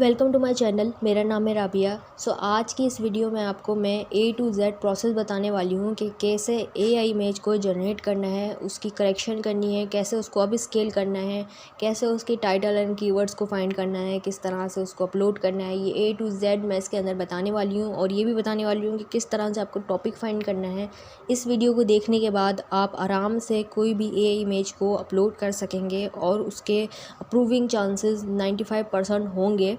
Welcome to my channel. मेरा नाम है राबिया। आज की इस वीडियो में आपको मैं A to Z प्रोसेस बताने वाली हूँ कि कैसे AI इमेज को जनरेट करना है, उसकी करेक्शन करनी है, कैसे उसको अब स्केल करना है, कैसे उसकी टाइटल एंड कीवर्ड्स को फाइंड करना है, किस तरह से उसको अपलोड करना है। ये A to Z मैं इसके अंदर बताने वाली हूँ और ये भी बताने वाली हूँ कि किस तरह से आपको टॉपिक फाइंड करना है। इस वीडियो को देखने के बाद आप आराम से कोई भी AI इमेज को अपलोड कर सकेंगे और उसके अप्रूविंग चांसेस 95% होंगे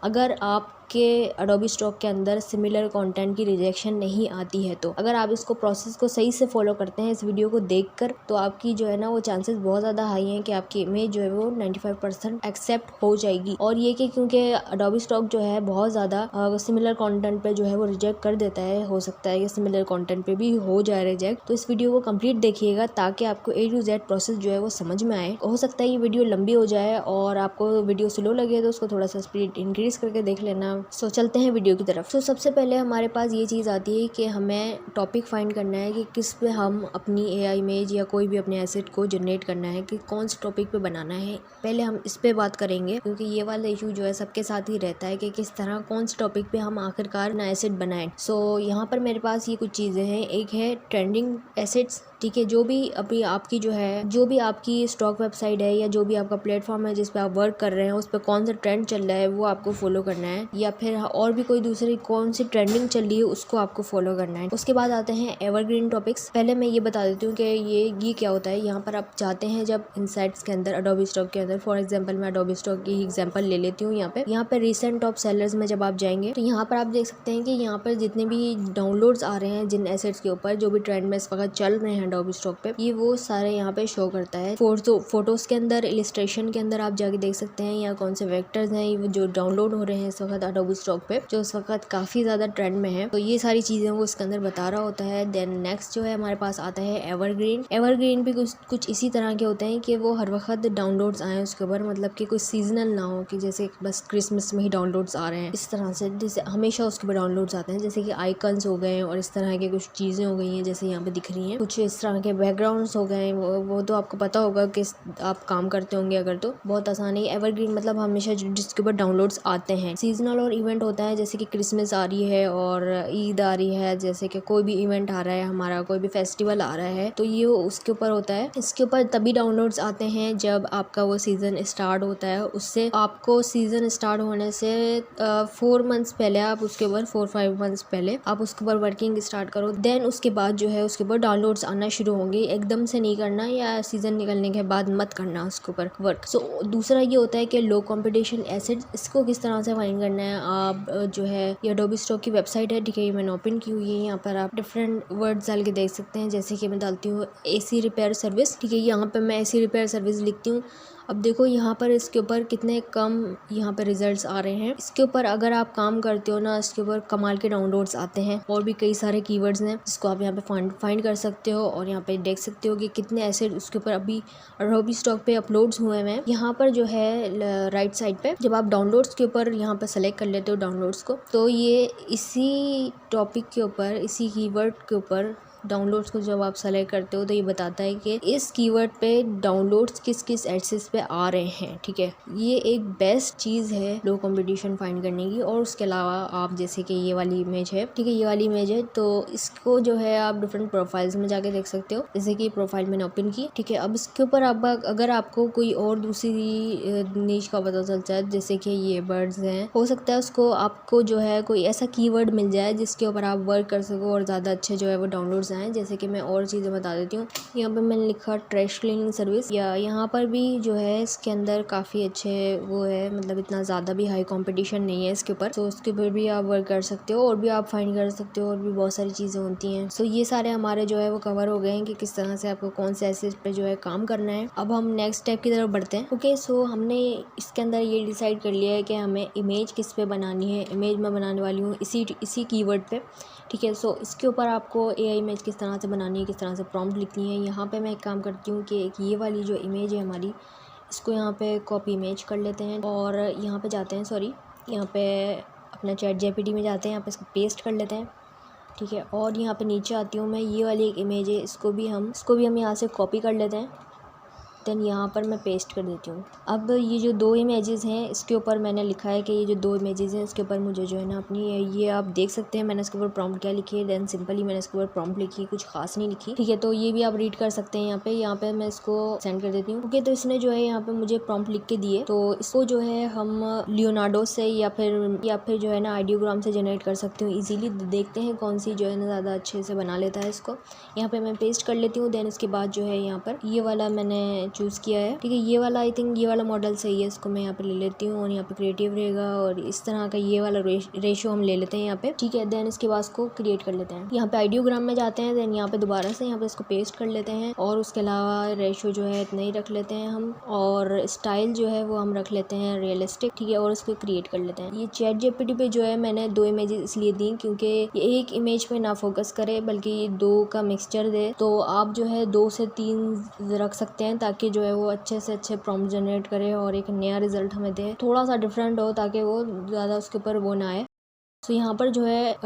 अगर आपके एडोबी स्टॉक के अंदर सिमिलर कंटेंट की रिजेक्शन नहीं आती है। तो अगर आप इसको प्रोसेस को सही से फॉलो करते हैं इस वीडियो को देखकर, तो आपकी जो है ना वो चांसेस बहुत ज़्यादा हाई हैं कि आपकी इमेज जो है वो 95% एक्सेप्ट हो जाएगी। और ये कि क्योंकि एडोबी स्टॉक जो है बहुत ज़्यादा सिमिलर कंटेंट पे जो है वो रिजेक्ट कर देता है, हो सकता है कि सिमिलर कंटेंट पे भी हो जाए रिजेक्ट। तो इस वीडियो को कंप्लीट देखिएगा ताकि आपको A to Z प्रोसेस जो है वो समझ में आए। हो सकता है ये वीडियो लंबी हो जाए और आपको वीडियो स्लो लगे तो उसको थोड़ा सा स्पीड इंक्रीज करके देख लेना। चलते हैं वीडियो की तरफ। सबसे पहले हमारे पास ये चीज़ आती है कि हमें टॉपिक फाइंड करना है कि किस पे हम अपनी AI इमेज या कोई भी अपने एसेट को जनरेट करना है, कि कौन से टॉपिक पे बनाना है। पहले हम इस पे बात करेंगे क्योंकि ये वाला इशू जो है सबके साथ ही रहता है कि किस तरह कौन से टॉपिक पे हम आखिरकार अपना एसेट बनाएं। यहाँ पर मेरे पास ये कुछ चीज़ें हैं। एक है ट्रेंडिंग एसेट्स, ठीक है। जो भी अभी आपकी जो भी आपकी स्टॉक वेबसाइट है या जो भी आपका प्लेटफॉर्म है जिस पे आप वर्क कर रहे हैं, उस पर कौन सा ट्रेंड चल रहा है वो आपको फॉलो करना है, या फिर और भी कोई दूसरी कौन सी ट्रेंडिंग चल रही है उसको आपको फॉलो करना है। उसके बाद आते हैं एवरग्रीन टॉपिक्स। पहले मैं ये बता देती हूँ कि ये क्या होता है। यहाँ पर आप जाते हैं जब इनसाइट्स के अंदर, एडोबी स्टॉक के अंदर, फॉर एग्जाम्पल मैं एडोबी स्टॉक की एग्जाम्पल ले लेती हूँ। यहाँ पे रिसेंट टॉप सेलर्स में जब आप जाएंगे तो यहाँ पर आप देख सकते हैं कि यहाँ पर जितने भी डाउनलोड्स आ रहे हैं जिन एसेट्स के ऊपर, जो भी ट्रेंड में इस वक्त चल रहे हैं एडोबी स्टॉक पे, ये वो सारे यहाँ पे शो करता है। फोटोज के अंदर, इलिस्ट्रेशन के अंदर आप जाके देख सकते हैं यहाँ कौन से वेक्टर्स हैं जो डाउनलोड हो रहे हैं इस वक्त एडोबी स्टॉक पे, जो इस वक्त काफी ज्यादा ट्रेंड में है। तो ये सारी चीजें वो इसके अंदर बता रहा होता है। देन नेक्स्ट जो है हमारे पास आता है एवरग्रीन। एवरग्रीन भी कुछ इसी तरह के होते हैं कि वो हर वक्त डाउनलोड्स आए उसके ऊपर, मतलब कि कोई सीजनल ना हो कि जैसे बस क्रिसमस में ही डाउनलोड्स आ रहे हैं, इस तरह से जैसे हमेशा उसके ऊपर डाउनलोड्स आते हैं। जैसे कि आइकन्स हो गए और इस तरह के कुछ चीजें हो गई हैं जैसे यहाँ पे दिख रही हैं, कुछ इस तरह के बैकग्राउंड्स हो गए। वो तो आपको पता होगा कि आप काम करते होंगे अगर, तो बहुत आसान है। एवरग्रीन मतलब हमेशा जिसके ऊपर डाउनलोड्स आते हैं। सीजनल और इवेंट होता है जैसे कि क्रिसमस आ रही है और ईद आ रही है, जैसे कि कोई भी इवेंट आ रहा है हमारा, कोई भी फेस्टिवल आ रहा है, तो ये उसके ऊपर होता है। इसके ऊपर तभी डाउनलोड्स आते हैं जब आपका वो सीजन स्टार्ट होता है। उससे आपको सीजन स्टार्ट होने से 4 मंथ्स पहले, आप उसके ऊपर 4-5 मंथ्स पहले आप उसके ऊपर वर्किंग स्टार्ट करो। देन उसके बाद जो है उसके ऊपर डाउनलोड्स आना शुरू होंगे। एकदम से नहीं करना या सीजन निकलने के बाद मत करना उसके ऊपर वर्क। दूसरा ये होता है कि लो कंपटीशन एसेट, इसको किस तरह से फाइंड करना है। आप जो है ये एडोबी स्टॉक की वेबसाइट है, ठीक है, ये मैंने ओपन की हुई है। यहाँ पर आप डिफरेंट वर्ड्स डाल के देख सकते हैं। जैसे कि मैं डालती हूँ AC रिपेयर सर्विस, ठीक है, यहाँ पे मैं AC रिपेयर सर्विस लिखती हूँ। अब देखो यहाँ पर इसके ऊपर कितने कम यहाँ पे रिजल्ट्स आ रहे हैं। इसके ऊपर अगर आप काम करते हो ना, इसके ऊपर कमाल के डाउनलोड्स आते हैं। और भी कई सारे कीवर्ड्स हैं जिसको आप यहाँ पे फाइंड कर सकते हो और यहाँ पे देख सकते हो कि कितने एसेट उसके ऊपर अभी एडोबी स्टॉक पे अपलोड्स हुए हैं। यहाँ पर जो है राइट साइड पे जब आप डाउनलोड्स के ऊपर यहाँ पर सेलेक्ट कर लेते हो डाउनलोड्स को, तो ये इसी टॉपिक के ऊपर, इसी कीवर्ड के ऊपर डाउनलोड्स को जब आप सेलेक्ट करते हो तो ये बताता है कि इस कीवर्ड पे डाउनलोड्स किस किस एड्सेस पे आ रहे हैं, ठीक है। ये एक बेस्ट चीज़ है लो कंपटीशन फाइंड करने की। और उसके अलावा आप जैसे कि ये वाली इमेज है, ठीक है, ये वाली इमेज है, तो इसको जो है आप डिफरेंट प्रोफाइल्स में जाके देख सकते हो। जैसे कि प्रोफाइल मैंने ओपन की, ठीक है। अब इसके ऊपर आप अगर आपको कोई और दूसरी नीश का पता चलता है, जैसे कि ये बर्ड्स हैं, हो सकता है उसको आपको जो है कोई ऐसा कीवर्ड मिल जाए जिसके ऊपर आप वर्क कर सको और ज़्यादा अच्छे जो है वो डाउनलोड्स आए। जैसे कि मैं और चीज़ें बता देती हूँ। यहाँ पे मैंने लिखा ट्रैश क्लीनिंग सर्विस, या यहाँ पर भी जो है इसके अंदर काफ़ी अच्छे वो है, मतलब इतना ज़्यादा भी हाई कंपटीशन नहीं है इसके ऊपर, तो उसके ऊपर भी आप वर्क कर सकते हो और भी आप फाइंड कर सकते हो। और भी बहुत सारी चीज़ें होती हैं। ये सारे हमारे जो है वो कवर हो गए हैं कि किस तरह से आपको कौन से एसेट पे जो है काम करना है। अब हम नेक्स्ट स्टेप की तरफ बढ़ते हैं। ओके, हमने इसके अंदर ये डिसाइड कर लिया है कि हमें इमेज किस पे बनानी है। इमेज मैं बनाने वाली हूँ इसी कीवर्ड पे, ठीक है। इसके ऊपर आपको AI इमेज किस तरह से बनानी है, किस तरह से प्रॉम्प्ट लिखनी है। यहाँ पे मैं एक काम करती हूँ कि एक ये वाली जो इमेज है हमारी, इसको यहाँ पे कॉपी इमेज कर लेते हैं और यहाँ पे जाते हैं, यहाँ पे अपना ChatGPT में जाते हैं, यहाँ पे इसको पेस्ट कर लेते हैं, ठीक है। और यहाँ पे नीचे आती हूँ मैं, ये वाली एक इमेज है, इसको भी हम यहाँ से कॉपी कर लेते हैं, देन यहाँ पर मैं पेस्ट कर देती हूँ। अब ये जो 2 इमेजेस हैं इसके ऊपर मैंने लिखा है कि ये जो 2 इमेजेस हैं इसके ऊपर मुझे जो है ना अपनी ये आप देख सकते हैं मैंने इसके ऊपर प्रॉम्प्ट क्या लिखी है। देन सिंपली मैंने इसके ऊपर प्रॉम्प्ट लिखी, कुछ खास नहीं लिखी, ठीक है। तो ये भी आप रीड कर सकते हैं। यहाँ पे मैं इसको सेंड कर देती हूँ। ओके, तो इसने जो है यहाँ पे मुझे प्रॉम्प्ट लिख के दिए, तो इसको जो है हम लियोनार्डो से या फिर जो है ना आइडियोग्राम से जनरेट कर सकते हो इजीली। देखते हैं कौन सी जो है ना ज़्यादा अच्छे से बना लेता है इसको। यहाँ पे मैं पेस्ट कर लेती हूँ। देन इसके बाद जो है यहाँ पर ये वाला मैंने चूज़ किया है, ठीक है। ये वाला आई थिंक ये वाला मॉडल सही है, इसको मैं यहाँ पे ले लेती हूँ और यहाँ पे क्रिएटिव रहेगा और इस तरह का ये वाला रेशियो हम ले लेते हैं यहाँ पे, ठीक है। देन इसके बाद इसको क्रिएट कर लेते हैं। यहाँ पे आइडियोग्राम में जाते हैं। देन यहाँ पे दोबारा से यहाँ पे इसको पेस्ट कर लेते हैं और उसके अलावा रेशियो जो है इतना ही रख लेते हैं हम, और स्टाइल जो है वो हम रख लेते हैं रियलिस्टिक, ठीक है। और इसको क्रिएट कर लेते हैं। ये चैट जीपीटी पे जो है मैंने 2 इमेजेस इसलिए दी क्योंकि ये एक इमेज पे ना फोकस करे बल्कि ये 2 का मिक्सचर दे। तो आप जो है 2 से 3 रख सकते हैं ताकि जो है वो अच्छे से अच्छे प्रॉम्प्ट जनरेट करे और एक नया रिजल्ट हमें दे, थोड़ा सा डिफरेंट हो ताकि वो ज़्यादा उसके ऊपर वो ना आए। तो यहाँ पर जो है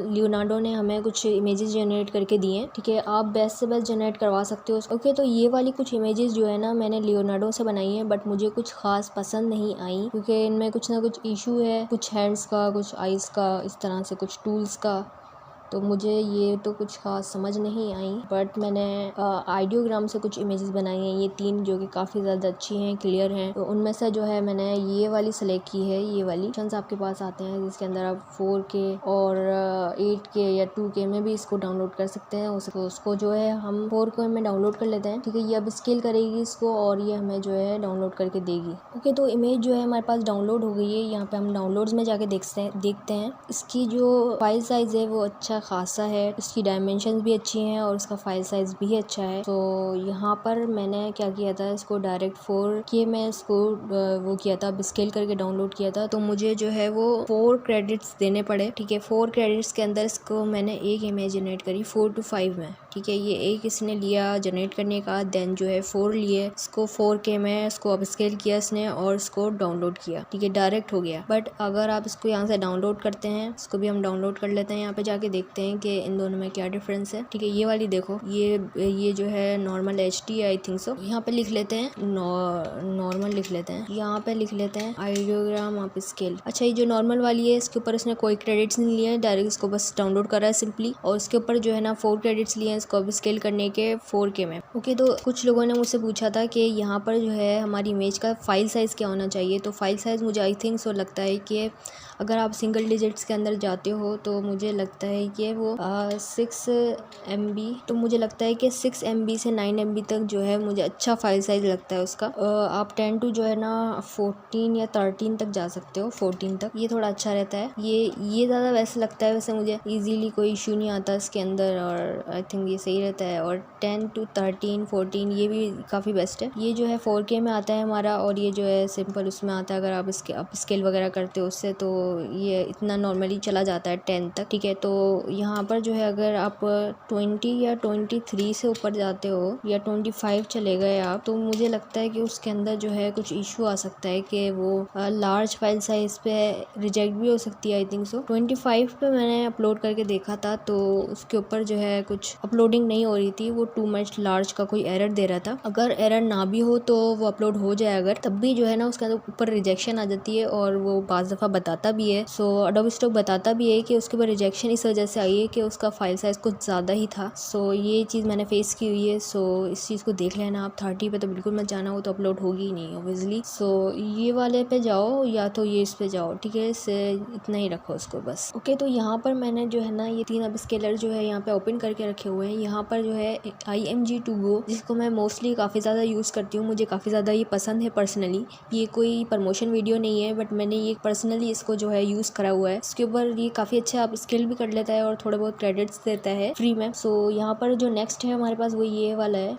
लियोनार्डो ने हमें कुछ इमेजेस जनरेट करके दिए हैं, ठीक है। आप बेस्ट से बेस्ट जनरेट करवा सकते हो। ओके, तो ये वाली कुछ इमेजेस जो है ना मैंने लियोनार्डो से बनाई है, बट मुझे कुछ खास पसंद नहीं आई क्योंकि इनमें कुछ ना कुछ इशू है, कुछ हैंड्स का, कुछ आइज़ का, इस तरह से कुछ टूल्स का। तो मुझे ये तो कुछ खास समझ नहीं आई, बट मैंने आइडियोग्राम से कुछ इमेजेस बनाई हैं, ये 3 जो कि काफ़ी ज़्यादा अच्छी हैं, क्लियर हैं। तो उनमें से जो है मैंने ये वाली सेलेक्ट की है। ये वाली ऑप्शंस आपके पास आते हैं जिसके अंदर आप 4K और 8K या 2K में भी इसको डाउनलोड कर सकते हैं। उसको जो है हम 4K में डाउनलोड कर लेते हैं, ठीक है। ये अब स्केल करेगी इसको और ये हमें जो है डाउनलोड करके देगी। ओके, तो इमेज जो है हमारे पास डाउनलोड हो गई है। यहाँ पे हम डाउनलोड्स में जाके देखते हैं इसकी जो फाइल साइज़ है वो अच्छा खासा है, इसकी डायमेंशंस भी अच्छी हैं और इसका फाइल साइज भी अच्छा है। तो यहाँ पर मैंने क्या किया था, इसको डायरेक्ट 4K में इसको वो किया था, स्केल करके डाउनलोड किया था। तो मुझे जो है वो 4 क्रेडिट्स देने पड़े, ठीक है। 4 क्रेडिट्स के अंदर इसको मैंने एक इमेज जनरेट करी 4 to 5 में, ठीक है। ये एक इसने लिया जनरेट करने का, देन जो है 4 लिए, इसको 4K में इसको अब स्केल किया इसने और इसको डाउनलोड किया, ठीक है। डायरेक्ट हो गया। बट अगर आप इसको यहाँ से डाउनलोड करते हैं, इसको भी हम डाउनलोड कर लेते हैं, यहाँ पे जाके देखते हैं कि इन दोनों में क्या डिफरेंस है, ठीक है। ये वाली देखो, ये जो है normal HD I think so. यहाँ पे लिख लेते हैं नॉर्मल लिख लेते हैं, यहाँ पे लिख लेते हैं आइडियोग्राम आप स्केल। अच्छा, ये जो नॉर्मल वाली है इसके ऊपर इसने कोई क्रेडिट्स नहीं लिए, डायरेक्ट इसको बस डाउनलोड करा है सिंपली, और इसके ऊपर जो है ना 4 क्रेडिट्स लिए हैं इसको अब स्केल करने के 4K में। ओके, तो कुछ लोगों ने मुझसे पूछा था कि यहाँ पर जो है हमारी इमेज का फाइल साइज क्या होना चाहिए। तो फाइल साइज मुझे आई थिंक सो लगता है कि अगर आप सिंगल डिजिट्स के अंदर जाते हो तो मुझे लगता है कि वो 6 MB, तो मुझे लगता है कि 6 MB से 9 MB तक जो है मुझे अच्छा फाइल साइज लगता है उसका। आप 10 to जो है ना 14 या 13 तक जा सकते हो, 14 तक ये थोड़ा अच्छा रहता है। ये ज़्यादा वैसे लगता है, वैसे मुझे इजीली कोई इशू नहीं आता इसके अंदर, और आई थिंक ये सही रहता है। और 10 to 13 14 ये भी काफ़ी बेस्ट है। ये जो है 4K में आता है हमारा, और ये जो है सिंपल उसमें आता है। अगर आप इसके अप स्केल वगैरह करते हो उससे तो ये इतना नॉर्मली चला जाता है 10 तक, ठीक है। तो यहाँ पर जो है अगर आप 20 या 23 से ऊपर जाते हो या 25 चले गए आप, तो मुझे लगता है कि उसके अंदर जो है कुछ इशू आ सकता है कि वो लार्ज फाइल साइज पे रिजेक्ट भी हो सकती है आई थिंक सो। 25 पे मैंने अपलोड करके देखा था तो उसके ऊपर जो है कुछ अपलोडिंग नहीं हो रही थी, वो टू मच लार्ज का कोई एरर दे रहा था। अगर एरर ना भी हो तो वो अपलोड हो जाए अगर, तब भी जो है ना उसके अंदर ऊपर रिजेक्शन आ जाती है, और वो बाज़ दफ़ा बताता भी है। सो एडोबी स्टॉक बताता भी है कि उसके ऊपर रिजेक्शन इस वजह से आई है कि उसका फाइल साइज कुछ ज़्यादा ही था। सो ये चीज़ मैंने फेस की हुई है। सो इस चीज़ को देख लेना आप। 30 पे तो बिल्कुल मत जाना, हो तो अपलोड होगी ही नहीं ऑब्वियसली। सो ये वाले पे जाओ या तो ये इस पे जाओ, ठीक है। इससे इतना ही रखो उसको बस। ओके, तो यहाँ पर मैंने जो है ना ये 3 अब स्केलर जो है यहाँ पे ओपन करके रखे हुए हैं। यहाँ पर जो है IMG2Go, जिसको मैं मोस्टली काफ़ी ज़्यादा यूज़ करती हूँ, मुझे काफ़ी ज़्यादा ये पसंद है पर्सनली। ये कोई प्रमोशन वीडियो नहीं है, बट मैंने ये पर्सनली इसको जो है यूज़ करा हुआ है। इसके ऊपर ये काफ़ी अच्छा आप स्केल भी कर लेता है और थोड़े बहुत क्रेडिट्स देता है फ्री में। सो यहाँ पर जो नेक्स्ट है हमारे पास वो ये वाला है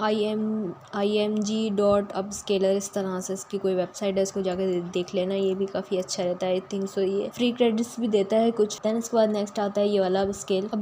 IMG.upscaler, इस तरह से इसकी कोई वेबसाइट है, इसको जाकर देख लेना। ये भी काफ़ी अच्छा रहता है आई थिंक सो। ये फ्री क्रेडिट्स भी देता है कुछ। देन इसके बाद नेक्स्ट आता है ये वाला अब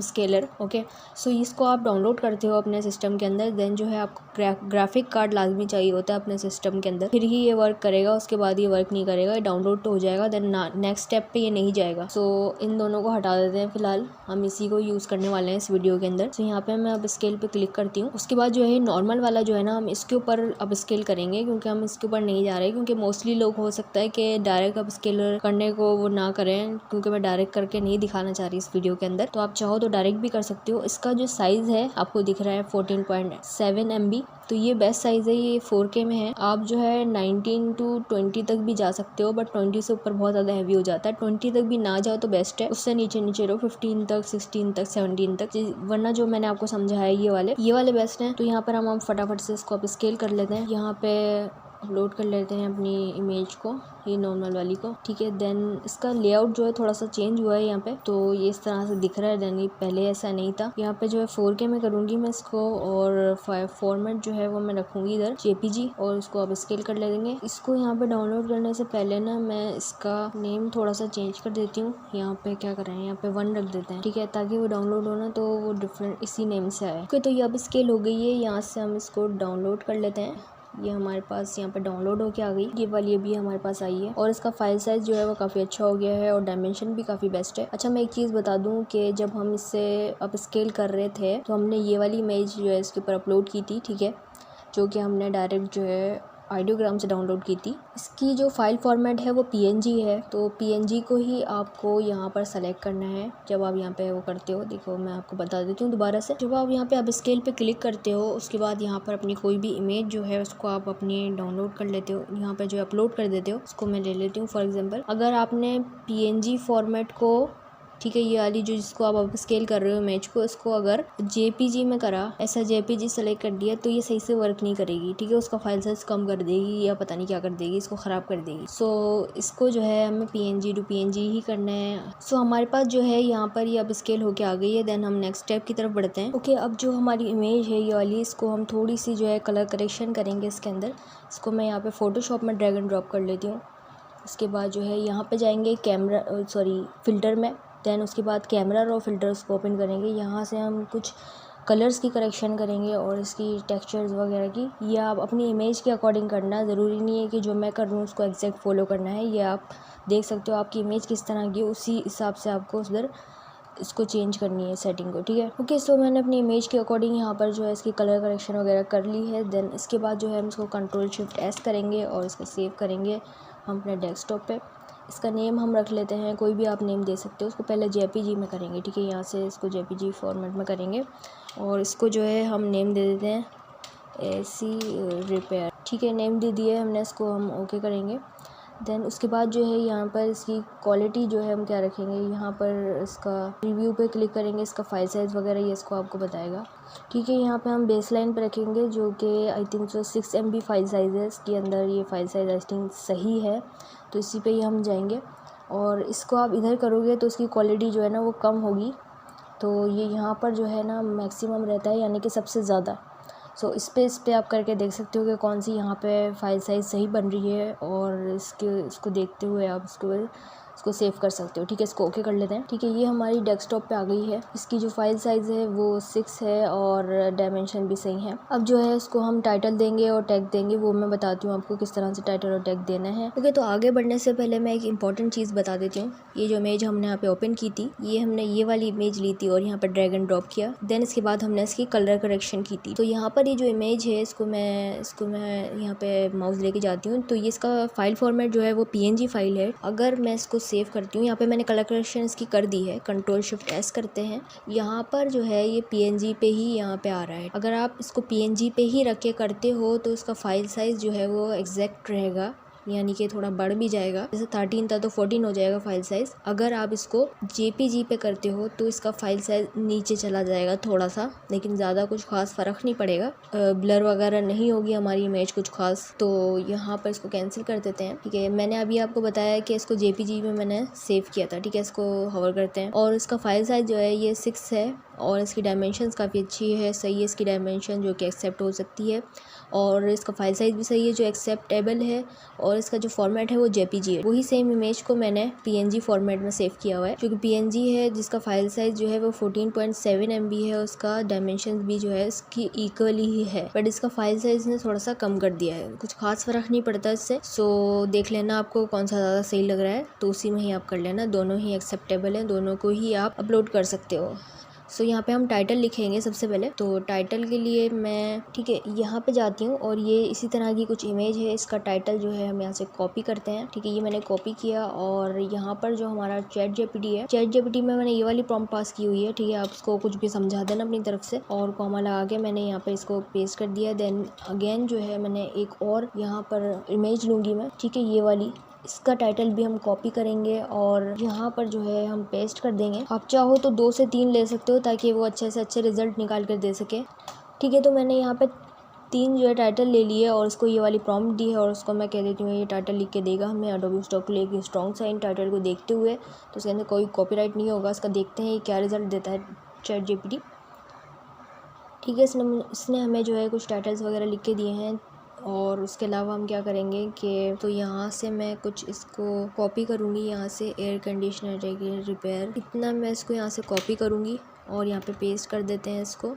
स्केलर। ओके, सो इसको आप डाउनलोड करते हो अपने सिस्टम के अंदर, देन जो है आपको ग्राफिक कार्ड लाजमी चाहिए होता है अपने सिस्टम के अंदर, फिर ही ये वर्क करेगा, उसके बाद ये वर्क नहीं करेगा। डाउनलोड तो हो जाएगा, देन नेक्स्ट स्टेप पे ये नहीं जाएगा। सो इन दोनों को हटा देते हैं फिलहाल, हम इसी को यूज़ करने वाले हैं इस वीडियो के अंदर। तो यहाँ पे मैं अब स्केल पे क्लिक करती हूँ। उसके बाद जो है नॉर्मल वाला जो है ना, हम इसके ऊपर अब स्केल करेंगे, क्योंकि हम इसके ऊपर नहीं जा रहे, क्योंकि मोस्टली लोग हो सकता है कि डायरेक्ट अब स्केल करने को वो ना करें, क्योंकि मैं डायरेक्ट करके नहीं दिखाना चाह रही इस वीडियो के अंदर। तो आप चाहो तो डायरेक्ट भी कर सकते हो। इसका जो साइज़ है आपको दिख रहा है 14.7 MB, तो ये बेस्ट साइज़ है, ये 4K में है। आप जो है 19 to 20 तक भी जा सकते हो, बट 20 से ऊपर बहुत ज़्यादा हैवी हो जाता है। 20 तक भी ना जाओ तो बेस्ट है, उससे नीचे नीचे रहो 15 तक, 16 तक, 17 तक, वरना जो मैंने आपको समझाया ये वाले बेस्ट हैं। तो यहाँ पर हम फटाफट से इसको अब स्केल कर लेते हैं। यहाँ पे अपलोड कर लेते हैं अपनी इमेज को, ये नॉर्मल वाली को, ठीक है। देन इसका लेआउट जो है थोड़ा सा चेंज हुआ है यहाँ पे, तो ये इस तरह से दिख रहा है, देन पहले ऐसा नहीं था। यहाँ पे जो है 4K में करूँगी मैं इसको, और फॉर्मेट जो है वो मैं रखूँगी इधर JPG, और उसको अब स्केल कर ले देंगे। इसको यहाँ पे डाउनलोड करने से पहले ना मैं इसका नेम थोड़ा सा चेंज कर देती हूँ। यहाँ पे क्या कर रहे हैं, यहाँ पे 1 रख देते हैं, ठीक है, ताकि वो डाउनलोड होना तो वो डिफरेंट इसी नेम से आए। ओके, तो ये अब स्केल हो गई है। यहाँ से हम इसको डाउनलोड कर लेते हैं। ये हमारे पास यहाँ पे डाउनलोड होके आ गई, ये वाली भी हमारे पास आई है, और इसका फाइल साइज जो है वो काफ़ी अच्छा हो गया है, और डायमेंशन भी काफ़ी बेस्ट है। अच्छा, मैं एक चीज़ बता दूँ कि जब हम इससे अब स्केल कर रहे थे तो हमने ये वाली इमेज जो है इसके ऊपर अपलोड की थी, ठीक है, जो कि हमने डायरेक्ट जो है आइडियोग्राम से डाउनलोड की थी। इसकी जो फाइल फॉर्मेट है वो PNG है, तो PNG को ही आपको यहाँ पर सेलेक्ट करना है जब आप यहाँ पे वो करते हो। देखो मैं आपको बता देती हूँ दोबारा से। जब आप यहाँ पे अब स्केल पे क्लिक करते हो, उसके बाद यहाँ पर अपनी कोई भी इमेज जो है उसको आप अपनी डाउनलोड कर लेते हो, यहाँ पे जो अपलोड कर देते हो। उसको मैं ले लेती हूँ फॉर एग्जाम्पल। अगर आपने PNG फॉर्मेट को, ठीक है, ये वाली जो जिसको आप अब स्केल कर रहे हो इमेज को, इसको अगर JPG में करा, ऐसा JPG सेलेक्ट कर दिया, तो ये सही से वर्क नहीं करेगी, ठीक है, उसका फाइल साइज कम कर देगी या पता नहीं क्या कर देगी, इसको ख़राब कर देगी। सो इसको जो है हमें PNG to PNG ही करना है। सो हमारे पास जो है यहाँ पर ये अब स्केल होके आ गई है। देन हम नेक्स्ट स्टेप की तरफ बढ़ते हैं। ओके, अब जो हमारी इमेज है ये वाली, इसको हम थोड़ी सी जो है कलर करेक्शन करेंगे इसके अंदर। इसको मैं यहाँ पर फोटोशॉप में ड्रैग एंड ड्रॉप कर लेती हूँ। उसके बाद जो है यहाँ पे जाएंगे फ़िल्टर में, देन उसके बाद कैमरा रो फिल्टर्स को ओपन करेंगे। यहाँ से हम कुछ कलर्स की करेक्शन करेंगे और इसकी टेक्सचर्स वगैरह की। ये आप अपनी इमेज के अकॉर्डिंग करना, ज़रूरी नहीं है कि जो मैं कर रहा हूँ उसको एग्जैक्ट फॉलो करना है। ये आप देख सकते हो आपकी इमेज किस तरह की, उसी हिसाब से आपको उधर इसको चेंज करनी है सेटिंग को, ठीक है। ओके, सो मैंने अपनी इमेज के अकॉर्डिंग यहाँ पर जो है इसकी कलर करेक्शन वगैरह कर ली है। देन इसके बाद जो है हम इसको Ctrl+Shift+S करेंगे और इसको सेव करेंगे हम अपने डेस्कटॉप पे। इसका नेम हम रख लेते हैं, कोई भी आप नेम दे सकते हो। उसको पहले JPG में करेंगे, ठीक है, यहाँ से इसको JPG फॉर्मेट में करेंगे, और इसको जो है हम नेम दे देते हैं AC रिपेयर, ठीक है, नेम दे दिए हमने। इसको हम ओके करेंगे। देन उसके बाद जो है यहाँ पर इसकी क्वालिटी जो है हम क्या रखेंगे, यहाँ पर इसका रिव्यू पे क्लिक करेंगे, इसका फाइल साइज़ वगैरह ये इसको आपको बताएगा, ठीक है। यहाँ पे हम बेसलाइन पे रखेंगे, जो कि I think 6 MB file size है इसके अंदर। ये फाइल साइज़ आई थिंक सही है, तो इसी पे ही हम जाएंगे। और इसको आप इधर करोगे तो इसकी क्वालिटी जो है ना वो कम होगी, तो ये यहाँ पर जो है ना मैक्सिमम रहता है, यानी कि सबसे ज़्यादा। सो इस पे आप करके देख सकते हो कि कौन सी यहाँ पे फाइल साइज़ सही बन रही है, और इसको देखते हुए आप इसको सेव कर सकते हो, ठीक है। इसको ओके कर लेते हैं, ठीक है। ये हमारी डेस्कटॉप पे आ गई है। इसकी जो फाइल साइज़ है वो 6 है, और डायमेंशन भी सही है। अब जो है इसको हम टाइटल देंगे और टैग देंगे, वो मैं बताती हूँ आपको किस तरह से टाइटल और टैग देना है। ओके, तो आगे बढ़ने से पहले मैं एक इंपॉर्टेंट चीज़ बता देती हूँ। ये जो इमेज हमने यहाँ पे ओपन की थी, ये हमने ये वाली इमेज ली थी और यहाँ पर ड्रैग एंड ड्रॉप किया। देन इसके बाद हमने इसकी कलर करेक्शन की थी। तो यहाँ पर ये जो इमेज है इसको मैं यहाँ पे माउस लेके जाती हूँ, तो ये इसका फाइल फॉर्मेट जो है वो PNG फाइल है। अगर मैं इसको सेव करती हूँ, यहाँ पे मैंने कलर करेक्शन इसकी कर दी है, Ctrl+Shift+S करते हैं। यहाँ पर जो है ये PNG पे ही यहाँ पे आ रहा है। अगर आप इसको PNG पे ही रख के करते हो तो इसका फाइल साइज़ जो है वो एग्जैक्ट रहेगा, यानी कि थोड़ा बढ़ भी जाएगा। जैसे 13 था तो 14 हो जाएगा फाइल साइज़। अगर आप इसको JPG पे करते हो तो इसका फाइल साइज़ नीचे चला जाएगा थोड़ा सा, लेकिन ज़्यादा कुछ खास फ़र्क नहीं पड़ेगा। ब्लर वगैरह नहीं होगी हमारी इमेज कुछ खास। तो यहाँ पर इसको कैंसिल कर देते हैं, ठीक है। मैंने अभी आपको बताया कि इसको JPG में मैंने सेव किया था, ठीक है। इसको हवर करते हैं और इसका फाइल साइज़ जो है ये 6 है, और इसकी डायमेंशंस काफ़ी अच्छी है, सही है इसकी डायमेंशन जो कि एक्सेप्ट हो सकती है। और इसका फाइल साइज़ भी सही है जो एक्सेप्टेबल है। और इसका जो फॉर्मेट है वो JPG है। वही सेम इमेज को मैंने PNG फॉर्मेट में सेव किया हुआ है, जो कि PNG है, जिसका फाइल साइज़ जो है वो 14.7 MB है। उसका डायमेंशन भी जो है इसकी इक्वली ही है, बट इसका फाइल साइज़ ने थोड़ा सा कम कर दिया है। कुछ खास फ़र्क नहीं पड़ता इससे। सो देख लेना आपको कौन सा ज़्यादा सही लग रहा है, तो उसी में ही आप कर लेना। दोनों ही एक्सेप्टेबल हैं, दोनों को ही आप अपलोड कर सकते हो। सो यहाँ पे हम टाइटल लिखेंगे सबसे पहले। तो टाइटल के लिए मैं ठीक है यहाँ पे जाती हूँ और ये इसी तरह की कुछ इमेज है। इसका टाइटल जो है हम यहाँ से कॉपी करते हैं। ठीक है, ये मैंने कॉपी किया और यहाँ पर जो हमारा ChatGPT है, ChatGPT में मैंने ये वाली प्रॉम्प्ट पास की हुई है। ठीक है, आप इसको कुछ भी समझा देना अपनी तरफ से और कॉमा लगा के मैंने यहाँ पर इसको पेस्ट कर दिया। देन अगेन जो है मैंने एक और यहाँ पर इमेज लूँगी मैं। ठीक है, ये वाली, इसका टाइटल भी हम कॉपी करेंगे और यहाँ पर जो है हम पेस्ट कर देंगे। आप चाहो तो 2 से 3 ले सकते हो ताकि वो अच्छे से अच्छे रिजल्ट निकाल कर दे सके। ठीक है, तो मैंने यहाँ पे 3 जो है टाइटल ले लिए और उसको ये वाली प्रॉम्प्ट दी है और उसको मैं कह देती हूँ ये टाइटल लिख के देगा हमें एडोबी स्टॉक के लिए एक स्ट्रॉन्ग सा इन टाइटल को देखते हुए। तो उसके अंदर कोई कॉपीराइट नहीं होगा। इसका देखते हैं ये क्या रिजल्ट देता है ChatGPT। ठीक है, इसने हमें जो है कुछ टाइटल्स वगैरह लिख के दिए हैं। और उसके अलावा हम क्या करेंगे कि तो यहाँ से मैं कुछ इसको कॉपी करूँगी, यहाँ से एयर कंडीशनर रिपेयर, इतना मैं इसको यहाँ से कॉपी करूँगी और यहाँ पे पेस्ट कर देते हैं इसको।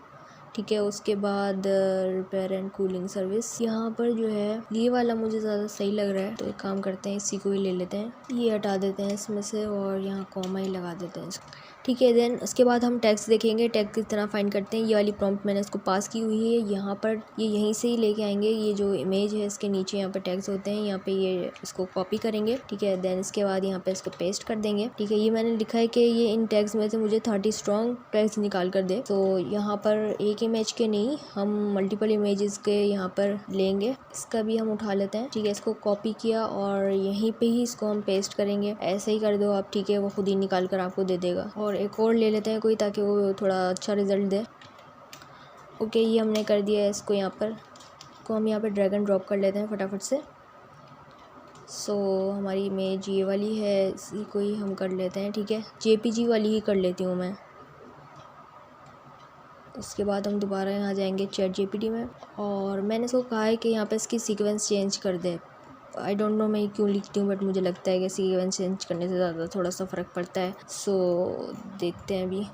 ठीक है, उसके बाद रिपेयर एंड कूलिंग सर्विस, यहाँ पर जो है ये वाला मुझे ज़्यादा सही लग रहा है, तो एक काम करते हैं इसी को ही ले लेते हैं। ये हटा देते हैं इसमें से और यहाँ कॉमा ही लगा देते हैं इसको। ठीक है, देन उसके बाद हम टेक्स्ट देखेंगे, टेक्स्ट किस तरह फाइंड करते हैं। ये वाली प्रॉम्प्ट मैंने इसको पास की हुई है। यहाँ पर ये यहीं से ही लेके आएंगे। ये जो इमेज है इसके नीचे यहाँ पे टेक्स्ट होते हैं, यहाँ पे ये इसको कॉपी करेंगे। ठीक है, देन इसके बाद यहाँ पे इसको पेस्ट कर देंगे। ठीक है, ये मैंने लिखा है कि ये इन टेक्स्ट में से मुझे 30 स्ट्रॉन्ग टेक्स्ट निकाल कर दे। तो यहाँ पर एक इमेज के नहीं, हम मल्टीपल इमेजेस के यहाँ पर लेंगे। इसका भी हम उठा लेते हैं। ठीक है, इसको कॉपी किया और यहीं पे ही इसको हम पेस्ट करेंगे। ऐसे ही कर दो आप। ठीक है, वो खुद ही निकाल कर आपको दे देगा। और एक और ले लेते हैं कोई, ताकि वो थोड़ा अच्छा रिजल्ट दे। ओके, ये हमने कर दिया है इसको। यहाँ पर को हम यहाँ पर ड्रैग एंड ड्रॉप कर लेते हैं फटाफट से। सो हमारी इमेज ये वाली है, इसी को ही हम कर लेते हैं। ठीक है, JPG वाली ही कर लेती हूँ मैं। उसके बाद हम दोबारा यहाँ जाएंगे ChatGPT में और मैंने इसको कहा है कि यहाँ पे इसकी सीक्वेंस चेंज कर दे। आई डोंट नो मैं क्यों लिखती हूँ, बट मुझे लगता है कि सीक्वेंस चेंज करने से ज़्यादा थोड़ा सा फ़र्क पड़ता है। सो देखते हैं अभी।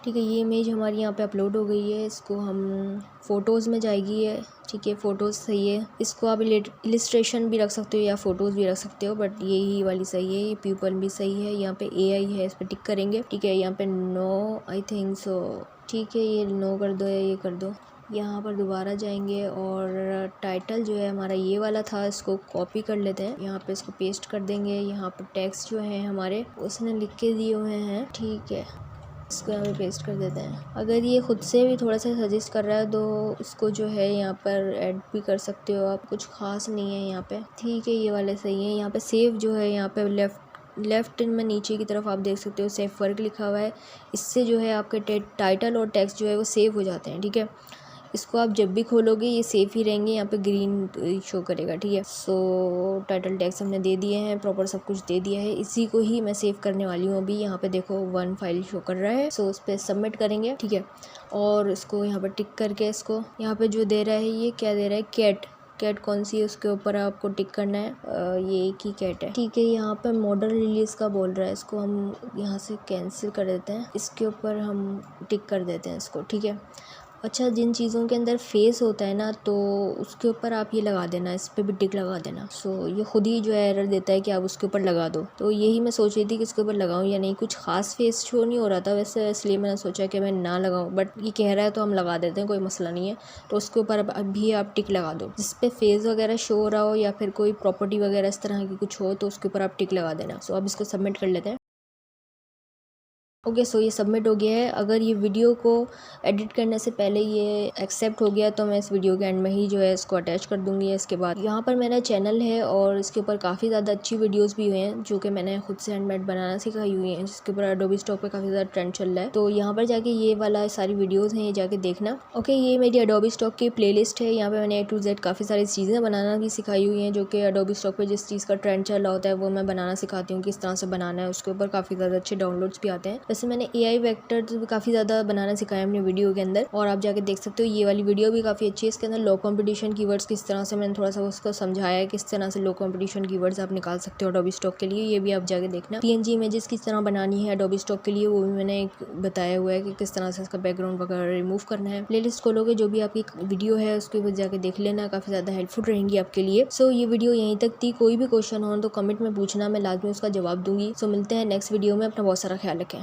ठीक है, ये इमेज हमारी यहाँ पे अपलोड हो गई है। इसको हम फ़ोटोज़ में जाएगी है। ठीक है, फ़ोटोज़ सही है। इसको आप इलिस्ट्रेशन भी रख सकते हो या फ़ोटोज़ भी रख सकते हो, बट यही वाली सही है। ये पीपल भी सही है। यहाँ पे AI है, इस पर टिक करेंगे। ठीक है, यहाँ पे नो, आई थिंक सो। ठीक है, ये नो कर दो या ये कर दो। यहाँ पर दोबारा जाएंगे और टाइटल जो है हमारा ये वाला था, इसको कॉपी कर लेते हैं। यहाँ पे इसको पेस्ट कर देंगे। यहाँ पर टेक्स्ट जो है हमारे उसने लिख के दिए हुए हैं। ठीक है, इसको यहाँ पे पेस्ट कर देते हैं। अगर ये खुद से भी थोड़ा सा सजेस्ट कर रहा है तो इसको जो है यहाँ पर ऐड भी कर सकते हो आप। कुछ खास नहीं है यहाँ पे। ठीक है, ये वाले सही है। यहाँ पे सेव जो है यहाँ पे लेफ्ट में नीचे की तरफ आप देख सकते हो सेव वर्क लिखा हुआ है। इससे जो है आपके टाइटल और टेक्स्ट जो है वो सेव हो जाते हैं। ठीक है, इसको आप जब भी खोलोगे ये सेफ ही रहेंगे। यहाँ पे ग्रीन शो करेगा। ठीक है, सो टाइटल टैग्स हमने दे दिए हैं, प्रॉपर सब कुछ दे दिया है। इसी को ही मैं सेव करने वाली हूँ अभी। यहाँ पे देखो 1 फाइल शो कर रहा है। सो उस पर सबमिट करेंगे। ठीक है, और इसको यहाँ पर टिक करके इसको यहाँ पे जो दे रहा है, ये क्या दे रहा है, कैट कौन सी है उसके ऊपर आपको टिक करना है। ये एक ही कैट है। ठीक है, यहाँ पे मॉडल रिलीज का बोल रहा है, इसको हम यहाँ से कैंसिल कर देते हैं। इसके ऊपर हम टिक कर देते हैं इसको। ठीक है, अच्छा, जिन चीज़ों के अंदर फेस होता है ना, तो उसके ऊपर आप ये लगा देना, इस पर भी टिक लगा देना। सो ये खुद ही जो है एरर देता है कि आप उसके ऊपर लगा दो। तो यही मैं सोच रही थी कि इसके ऊपर लगाऊं या नहीं। कुछ खास फेस शो नहीं हो रहा था वैसे, इसलिए मैंने सोचा कि मैं ना लगाऊं, बट ये कह रहा है तो हम लगा देते हैं, कोई मसला नहीं है। तो उसके ऊपर अभी आप टिक लगा दो। जिस पे फेस वगैरह शो हो रहा हो या फिर कोई प्रॉपर्टी वगैरह इस तरह की कुछ हो, तो उसके ऊपर आप टिक लगा देना। सो अब इसको सबमिट कर लेते हैं। ओके, सो ये सबमिट हो गया है। अगर ये वीडियो को एडिट करने से पहले ये एक्सेप्ट हो गया तो मैं इस वीडियो के एंड में ही जो है इसको अटैच कर दूंगी। इसके बाद यहाँ पर मेरा चैनल है और इसके ऊपर काफ़ी ज़्यादा अच्छी वीडियोस भी हुए हैं जो कि मैंने खुद से हैंडमेड बनाना सिखाई हुई हैं, जिसके ऊपर एडोबी स्टॉक पे काफ़ी ज़्यादा ट्रेंड चल रहा है। तो यहाँ पर जाके ये वाला सारी वीडियोज़ हैं, ये जाके देखना। ओके, ये मेरी एडोबी स्टॉक की प्ले लिस्ट है। यहाँ पर मैंने A to Z काफ़ी सारी चीज़ें बनाना भी सिखाई हुई हैं, जो कि एडोबी स्टॉक पर जिस चीज़ का ट्रेंड चल रहा होता है वो मैं बनाना सिखाती हूँ, किस तरह से बनाना है। उसके ऊपर काफ़ी ज़्यादा अच्छे डाउनलोड्स भी आते हैं। वैसे मैंने AI वेक्टर काफ़ी ज़्यादा बनाना सिखाया अपने वीडियो के अंदर, और आप जाके देख सकते हो। ये वाली वीडियो भी काफ़ी अच्छी है। इसके अंदर लो कंपटीशन कीवर्ड्स किस तरह से मैंने थोड़ा सा उसको समझाया है, किस तरह से लो कंपटीशन कीवर्ड्स आप निकाल सकते हो अडोबी स्टॉक के लिए, ये भी आप जाके देखना। PNG इमेजेस किस तरह बनानी है अडोबी स्टॉक के लिए, वो भी मैंने एक बताया हुआ है कि किस तरह से इसका बैकग्राउंड वगैरह रिमूव करना है। प्लेलिस्ट खोलोगे, जो भी आपकी वीडियो है उसके ऊपर जाके देख लेना, काफ़ी ज़्यादा हेल्पफुल रहेंगी आपके लिए। सो ये वीडियो यहीं तक थी। कोई भी क्वेश्चन हो तो कमेंट में पूछना, मैं लाजमी उसका जवाब दूंगी। सो मिलते हैं नेक्स्ट वीडियो में। अपना बहुत सारा ख्याल रखें।